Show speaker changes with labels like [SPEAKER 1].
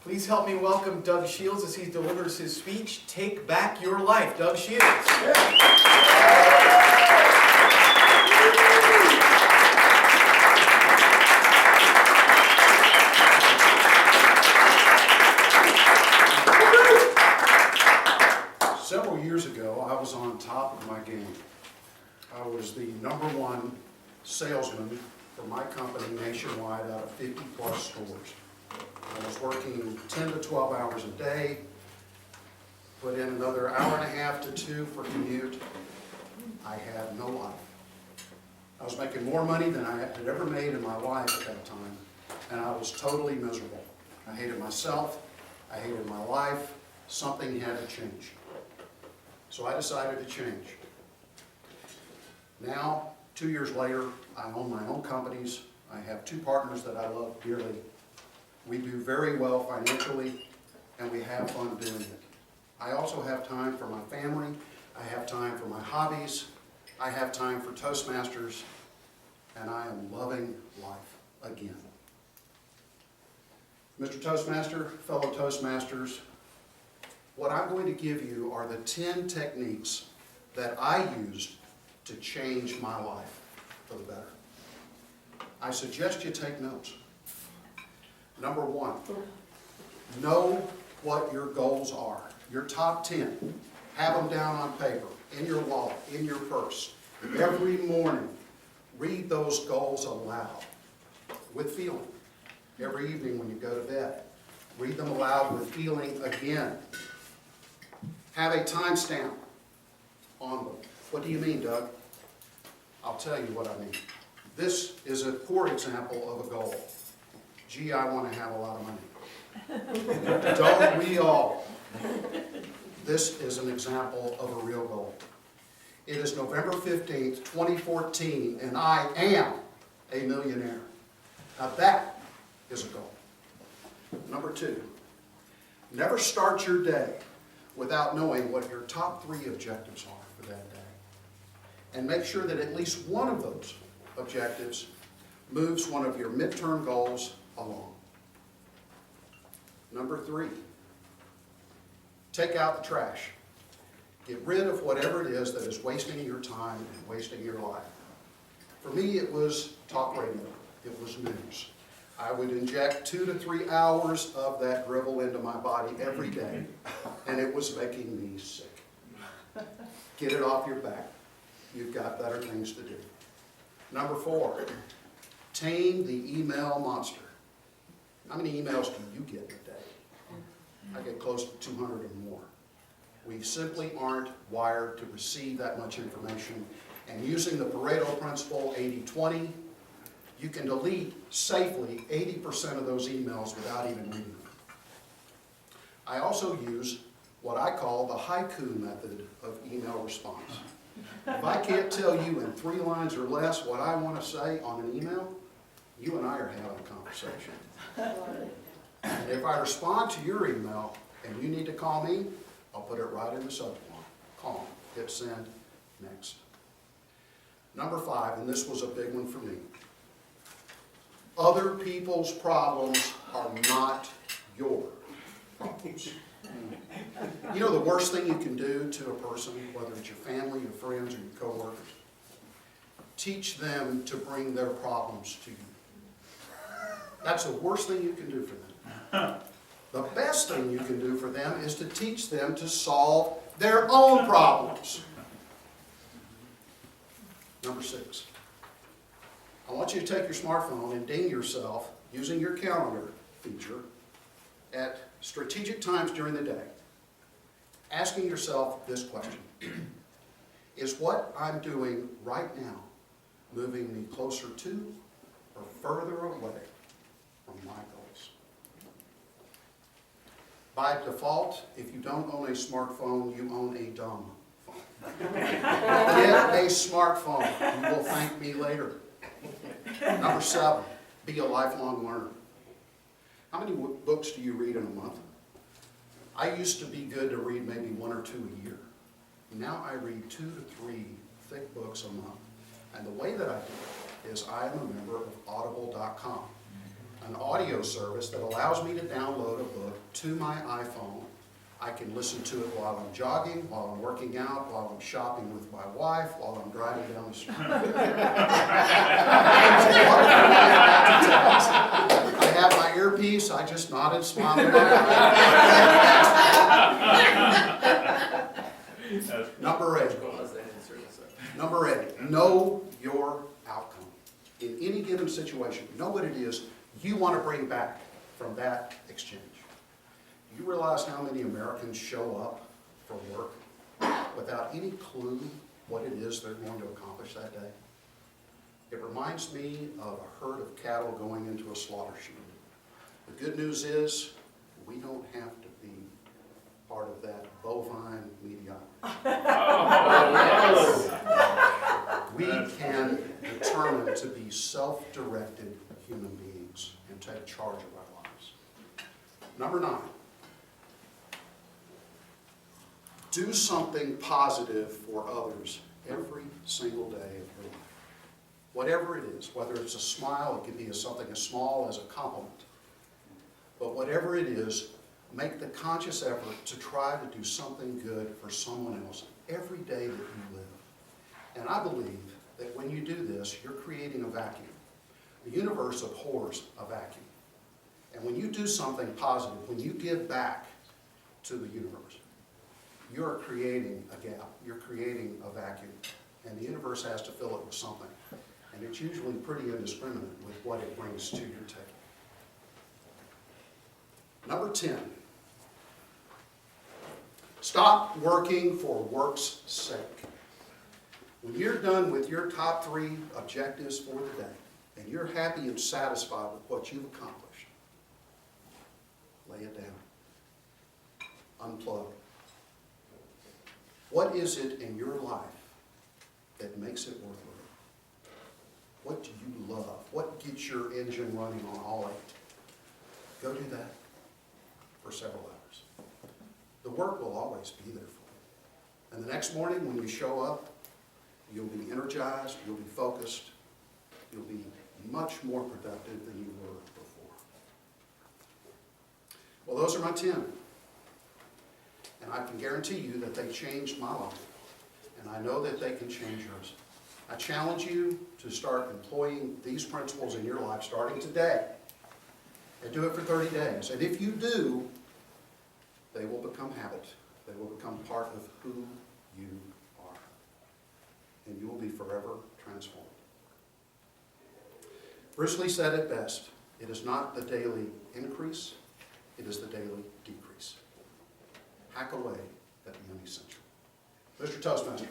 [SPEAKER 1] Please help me welcome Doug Shields as he delivers his speech, Take Back Your Life. Doug Shields.
[SPEAKER 2] Several years ago, I was on top of my game. I was the #1 salesman for my company nationwide out of 50 plus stores. I was working 10 to 12 hours a day, put in another hour and a half to 2 for commute. I had no life. I was making more money than I had ever made in my life at that time, and I was totally miserable. I hated myself, I hated my life, something had to change. So I decided to change. Now, 2 years later, I own my own companies. I have 2 partners that I love dearly. We do very well financially, and we have fun doing it. I also have time for my family. I have time for my hobbies. I have time for Toastmasters, and I am loving life again. Mr. Toastmaster, fellow Toastmasters, what I'm going to give you are the 10 techniques that I used to change my life for the better. I suggest you take notes. Number 1, know what your goals are. Your top 10. Have them down on paper, in your wallet, in your purse. Every morning, read those goals aloud with feeling. Every evening when you go to bed, read them aloud with feeling again. Have a timestamp on them. What do you mean, Doug? I'll tell you what I mean. This is a poor example of a goal. Gee, I want to have a lot of money. Don't we all? This is an example of a real goal. It is November 15th, 2014, and I am a millionaire. Now that is a goal. Number 2, never start your day without knowing what your top 3 objectives are for that day. And make sure that at least one of those objectives moves one of your midterm goals along. Number 3, take out the trash. Get rid of whatever it is that is wasting your time and wasting your life. For me, it was talk radio. It was news. I would inject 2 to 3 hours of that drivel into my body every day, and it was making me sick. Get it off your back. You've got better things to do. Number 4, tame the email monster. How many emails do you get in a day? I get close to 200 or more. We simply aren't wired to receive that much information. And using the Pareto principle, 80-20, you can delete safely 80% of those emails without even reading them. I also use what I call the haiku method of email response. If I can't tell you in 3 lines or less what I want to say on an email, you and I are having a conversation. And if I respond to your email and you need to call me, I'll put it right in the subject line. Call, hit send, next. Number 5, and this was a big one for me. Other people's problems are not your problems. You know the worst thing you can do to a person, whether it's your family, your friends, or your coworkers? Teach them to bring their problems to you. That's the worst thing you can do for them. The best thing you can do for them is to teach them to solve their own problems. Number 6. I want you to take your smartphone and ding yourself using your calendar feature at strategic times during the day, asking yourself this question. Is what I'm doing right now moving me closer to or further away from my goals? By default, if you don't own a smartphone, you own a dumb phone. Get a smartphone. You will thank me later. Number 7, be a lifelong learner. How many books do you read in a month? I used to be good to read maybe 1 or 2 a year. Now I read 2 to 3 thick books a month. And the way that I do it is I am a member of audible.com. an audio service that allows me to download a book to my iPhone. I can listen to it while I'm jogging, while I'm working out, while I'm shopping with my wife, while I'm driving down the street. I have my earpiece, I just nodded, smiling. Number 8. Number 8, know your outcome. In any given situation, know what it is you want to bring back from that exchange. You realize how many Americans show up for work without any clue what it is they're going to accomplish that day? It reminds me of a herd of cattle going into a slaughter chute. The good news is we don't have to be part of that bovine mediocrity. We can determine to be self-directed human beings and take charge of our lives. Number 9. Do something positive for others every single day of your life. Whatever it is, whether it's a smile, it could be something as small as a compliment. But whatever it is, make the conscious effort to try to do something good for someone else every day that you live. And I believe that when you do this, you're creating a vacuum. The universe abhors a vacuum. And when you do something positive, when you give back to the universe, you're creating a gap, you're creating a vacuum, and the universe has to fill it with something. And it's usually pretty indiscriminate with what it brings to your table. Number 10, stop working for work's sake. When you're done with your top 3 objectives for the day, and you're happy and satisfied with what you've accomplished, lay it down. Unplug. What is it in your life that makes it worth living? What do you love? What gets your engine running on all 8? Go do that for several hours. The work will always be there for you. And the next morning when you show up, you'll be energized, you'll be focused, you'll be much more productive than you were before. Well, those are my 10. And I can guarantee you that they changed my life. And I know that they can change yours. I challenge you to start employing these principles in your life starting today. And do it for 30 days. And if you do, they will become habit. They will become part of who you are. And you will be forever transformed. Bruce Lee said it best. It is not the daily increase, it is the daily decrease. Hack away at the unessential. Mr. Toastmaster.